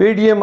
PDM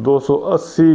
280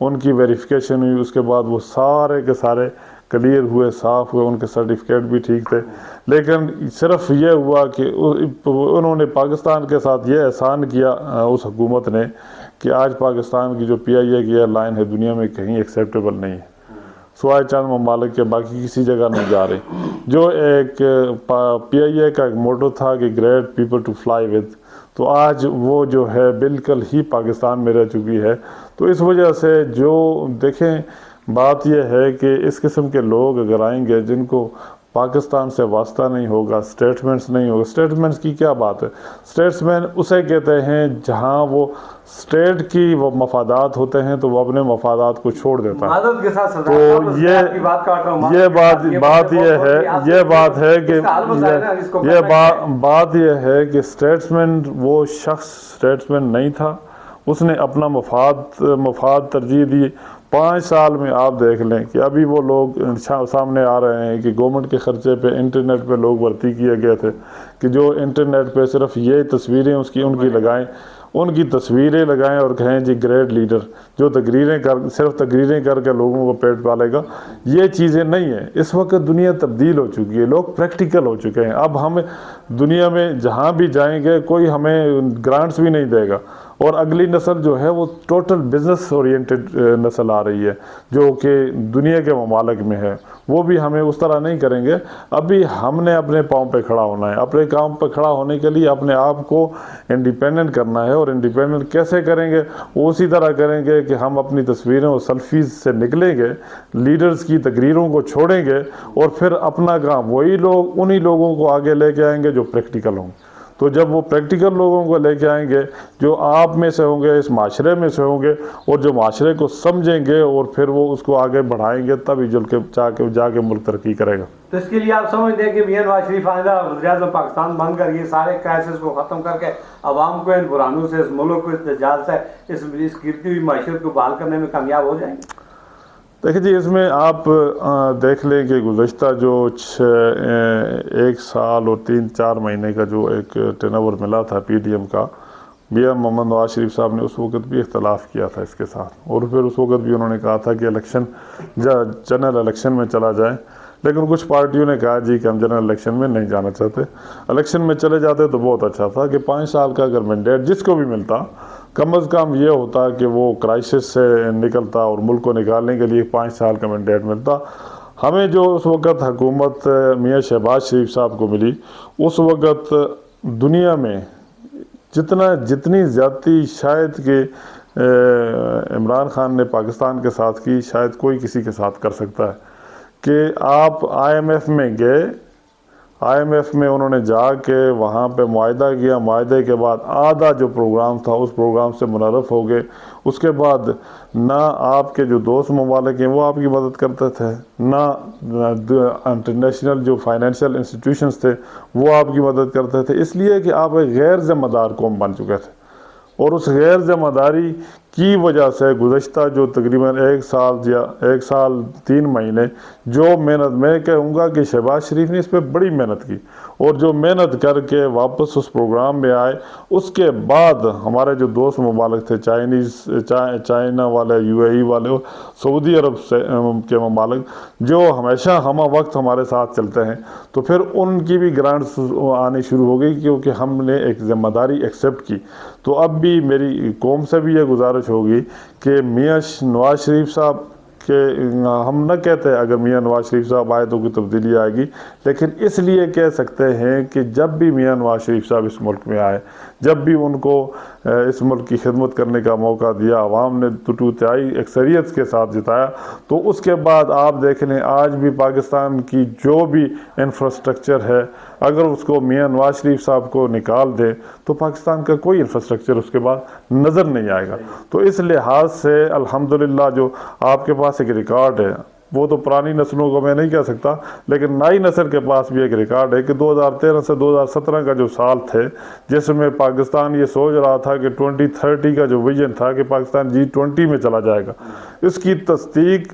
ان کی verification ہوئی، اس کے بعد وہ سارے کے سارے کلیئر ہوئے، صاف ہوئے، ان کے سرٹیفکیٹ بھی ٹھیک تھے. لیکن صرف یہ ہوا کہ انہوں نے پاکستان کے ساتھ یہ احسان کیا اس حکومت نے کہ آج پاکستان کی جو PIA کی ایئر لائن ہے دنیا میں کہیں ایکسیپٹیبل نہیں ہے، سوائے چند ممالک کے، باقی کسی جگہ نہیں جا رہی. جو ایک PIA کا ایک موٹو تھا کہ great people to fly with, تو آج وہ جو ہے بالکل ہی پاکستان میں رہ چکی ہے. تو اس وجہ سے جو دیکھیں بات یہ ہے کہ اس قسم کے لوگ اگر آئیں گے جن کو پاکستان سے واسطہ نہیں ہوگا، سٹیٹمنٹس نہیں ہوگا. سٹیٹمنٹس کی کیا بات ہے؟ سٹیٹسمین اسے کہتے ہیں جہاں وہ سٹیٹ کی وہ مفادات ہوتے ہیں تو وہ اپنے مفادات کو چھوڑ دیتا ہے. تو بات یہ ہے کہ سٹیٹسمین وہ شخص سٹیٹسمین نہیں تھا، اس نے اپنا مفاد ترجیح دی. 5 سال میں آپ دیکھ لیں کہ ابھی وہ لوگ سامنے آ رہے ہیں کہ گورنمنٹ کے خرچے پہ انٹرنیٹ پہ لوگ بھرتی کیے گئے تھے کہ جو انٹرنیٹ پہ صرف یہ تصویریں ان کی لگائیں، ان کی تصویریں لگائیں اور کہیں جی گریٹ لیڈر، جو صرف تقریریں کر کے لوگوں کو پیٹ پالے گا. یہ چیزیں نہیں ہیں. اس وقت دنیا تبدیل ہو چکی ہے، لوگ پریکٹیکل ہو چکے ہیں. اب ہم دنیا میں جہاں بھی جائیں گے کوئی ہمیں گرانٹس بھی نہیں دے گا، اور اگلی نسل جو ہے وہ ٹوٹل بزنس اورینٹڈ نسل آ رہی ہے جو کہ دنیا کے ممالک میں ہے. وہ بھی ہمیں اس طرح نہیں کریں گے. ابھی ہم نے اپنے پاؤں پہ کھڑا ہونا ہے. اپنے پاؤں پہ کھڑا ہونے کے لیے اپنے آپ کو انڈیپینڈنٹ کرنا ہے. اور انڈیپینڈنٹ کیسے کریں گے؟ وہ اسی طرح کریں گے کہ ہم اپنی تصویریں اور سیلفیز سے نکلیں گے، لیڈرز کی تقریروں کو چھوڑیں گے، اور پھر اپنا کام وہی لوگ انہی لوگوں کو آگے لے کے آئیں گے جو پریکٹیکل ہوں. تو جب وہ پریکٹیکل لوگوں کو لے کے آئیں گے جو آپ میں سے ہوں گے، اس معاشرے میں سے ہوں گے، اور جو معاشرے کو سمجھیں گے اور پھر وہ اس کو آگے بڑھائیں گے، تبھی جا کے ملک ترقی کرے گا. تو اس کے لیے آپ سمجھتے ہیں کہ میاں نواز شریف آئندہ وزیر اعظم پاکستان بن کر یہ سارے کرائسس کو ختم کر کے عوام کو ان بحرانوں سے، اس ملک کو، اس دجال سے، اس گرتی ہوئی معیشت کو بحال کرنے میں کامیاب ہو جائیں گے؟ دیکھیں جی، اس میں آپ دیکھ لیں کہ گزشتہ جو 1 سال اور 3-4 مہینے کا جو ایک ٹرن اوور ملا تھا PDM کا، میاں محمد نواز شریف صاحب نے اس وقت بھی اختلاف کیا تھا اس کے ساتھ، اور پھر اس وقت بھی انہوں نے کہا تھا کہ جنرل الیکشن میں چلا جائیں. لیکن کچھ پارٹیوں نے کہا جی کہ ہم جنرل الیکشن میں نہیں جانا چاہتے. الیکشن میں چلے جاتے تو بہت اچھا تھا کہ 5 سال کا اگر مینڈیٹ جس کو بھی ملتا، کم از کم یہ ہوتا کہ وہ کرائسس سے نکلتا اور ملک کو نکالنے کے لیے 5 سال کا مینڈیٹ ملتا. ہمیں جو اس وقت حکومت میاں شہباز شریف صاحب کو ملی، اس وقت دنیا میں جتنی زیادتی شاید کہ عمران خان نے پاکستان کے ساتھ کی، شاید کوئی کسی کے ساتھ کر سکتا ہے. کہ آپ IMF میں گئے، IMF میں انہوں نے جا کے وہاں پہ معاہدہ کیا، معاہدے کے بعد آدھا جو پروگرام تھا اس پروگرام سے منحرف ہو گئے. اس کے بعد نہ آپ کے جو دوست ممالک ہیں وہ آپ کی مدد کرتے تھے، نہ انٹرنیشنل جو فائنینشیل انسٹیٹیوشنز تھے وہ آپ کی مدد کرتے تھے. اس لیے کہ آپ ایک غیر ذمہ دار قوم بن چکے تھے. اور اس غیر ذمہ داری کی وجہ سے گزشتہ جو تقریباً 1 سال 3 مہینے جو محنت، میں کہوں گا کہ شہباز شریف نے اس پہ بڑی محنت کی، اور جو محنت کر کے واپس اس پروگرام میں آئے. اس کے بعد ہمارے جو دوست ممالک تھے، چائنا والے، UAE والے، سعودی عرب کے ممالک جو ہمیشہ ہمہ وقت ہمارے ساتھ چلتے ہیں، تو پھر ان کی بھی گرانٹس آنی شروع ہو گئی کیونکہ ہم نے ایک ذمہ داری ایکسیپٹ کی. تو اب بھی میری قوم سے بھی یہ گزارش ہوگی کہ میاں نواز شریف صاحب کہ ہم نہ کہتے اگر میاں نواز شریف صاحب آئے تو کوئی تبدیلی آئے گی، لیکن اس لیے کہہ سکتے ہیں کہ جب بھی میاں نواز شریف صاحب اس ملک میں آئے، جب بھی ان کو اس ملک کی خدمت کرنے کا موقع دیا، عوام نے 2/3 اکثریت کے ساتھ جتایا، تو اس کے بعد آپ دیکھ لیں آج بھی پاکستان کی جو بھی انفراسٹرکچر ہے، اگر اس کو میاں نواز شریف صاحب کو نکال دیں تو پاکستان کا کوئی انفراسٹرکچر اس کے بعد نظر نہیں آئے گا. تو اس لحاظ سے الحمدللہ جو آپ کے پاس ایک ریکارڈ ہے، وہ تو پرانی نسلوں کو میں نہیں کہہ سکتا، لیکن نئی نسل کے پاس بھی ایک ریکارڈ ہے کہ 2013 سے 2017 کا جو سال تھے جس میں پاکستان یہ سوچ رہا تھا کہ 2030 کا جو ویژن تھا کہ پاکستان G20 میں چلا جائے گا، اس کی تصدیق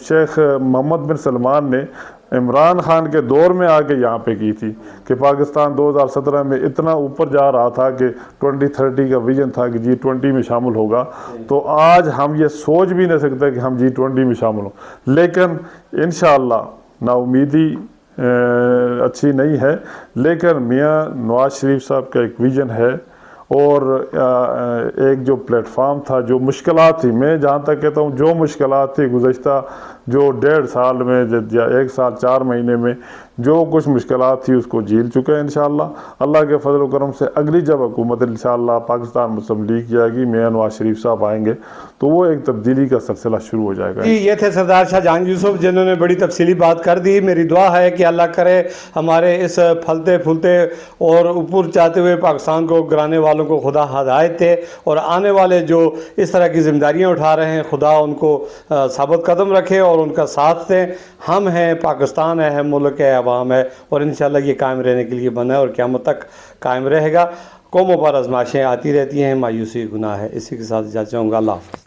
شیخ محمد بن سلمان نے عمران خان کے دور میں آ کے یہاں پہ کی تھی کہ پاکستان 2017 میں اتنا اوپر جا رہا تھا کہ 2030 کا ویژن تھا کہ G20 میں شامل ہوگا، تو آج ہم یہ سوچ بھی نہیں سکتے کہ ہم G20 میں شامل ہوں، لیکن انشاءاللہ نا امیدی اچھی نہیں ہے، لیکن میاں نواز شریف صاحب کا ایک ویژن ہے اور ایک جو پلیٹ فارم تھا، جو مشکلات تھی، میں جہاں تک کہتا ہوں جو مشکلات تھی گزشتہ جو 1.5 سال میں یا 1 سال 4 مہینے میں جو کچھ مشکلات تھی اس کو جھیل چکے ہیں انشاءاللہ۔ اللہ کے فضل و کرم سے اگلی جب حکومت انشاءاللہ پاکستان مسلم لیگ کی آئے گی، میاں نواز شریف صاحب آئیں گے تو وہ ایک تبدیلی کا سلسلہ شروع ہو جائے گا۔ یہ تھے سردار شاہ جہاں یوسف جنہوں نے بڑی تفصیلی بات کر دی۔ میری دعا ہے کہ اللہ کرے ہمارے اس پھلتے پھولتے اور اوپر چاہتے ہوئے پاکستان کو گرانے والوں کو خدا ہدایت دے، اور آنے والے جو اس طرح کی ذمہ داریاں اٹھا رہے ہیں خدا ان کو ثابت قدم رکھے اور ان کا ساتھ دیں۔ ہم ہیں، پاکستان ہے، ملک ہے، عوام ہے، اور انشاءاللہ یہ قائم رہنے کے لیے بنا ہے اور قیامت تک قائم رہے گا۔ قوموں پر آزمائشیں آتی رہتی ہیں، مایوسی گناہ ہے۔ اسی کے ساتھ اجازت چاہوں گا، اللہ حافظ۔